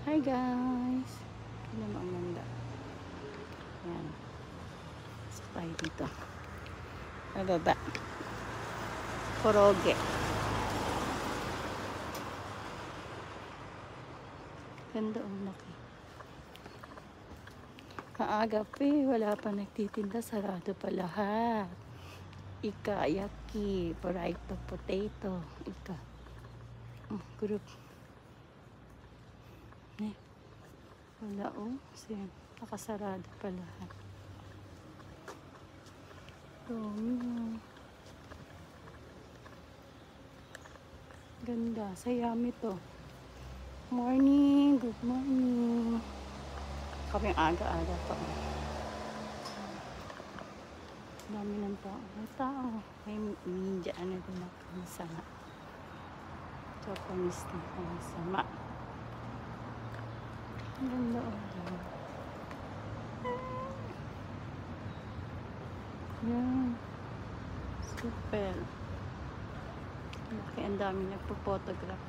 Hi guys! Ito naman ang ganda. Ayan. Pasok tayo dito. Bababa. Koroge. Ganda ang laki. Maaga pa eh. Wala pa nagtitinda. Sarado pa lahat. Ika, yaki, fried potato. Ika. Group. Eh. Wala oh. Kasi nakasarado pa lahat. Ganda. Sayami to. Morning. Good morning. Kaming aga-aga pa. Dami ng tao. May tao. May ninja. Ano din ako. Masama. Japanese na masama. Ang ganda o. Yan. Super. Laki, ang dami nagpo-photograph.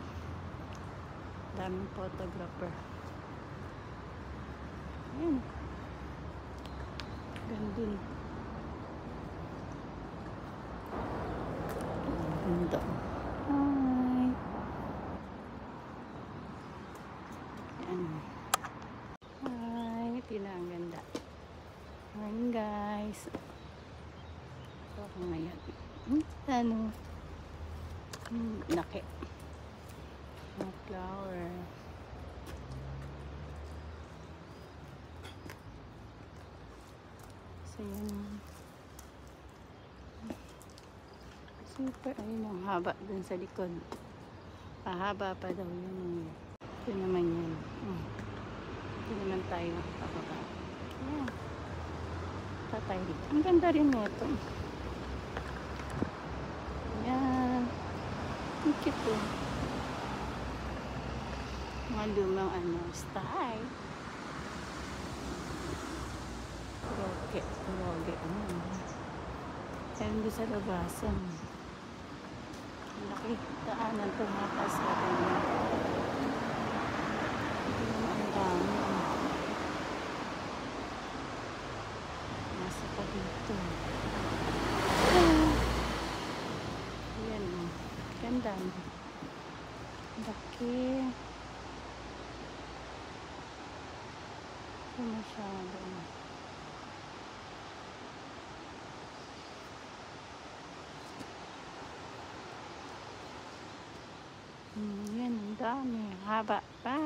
Daming photographer. Yan. Ganda. Ganda. Hi. Yan. Hi. Tina, ang ganda. Morning guys. Ito ako ngayon. Ano? Laki. Mga flower. So yun. Super. Ayun ang haba dun sa likod. Pahaba pa daw yun. Ito naman yan. Ito naman tayo. Pababa. Ayan. Tatay dito. Ang ganda rin nito. Ayan. Ang cute oh. Mga lumang style. Kuroge. Kuroge. Ayan doon sa labasan. Laki. Daanan tumatas sa kanya. Ito naman ang dami. Nasa pa dito. Ayan. Ganda. Laki. Ito masyado. Yan, ang dami. Haba pa.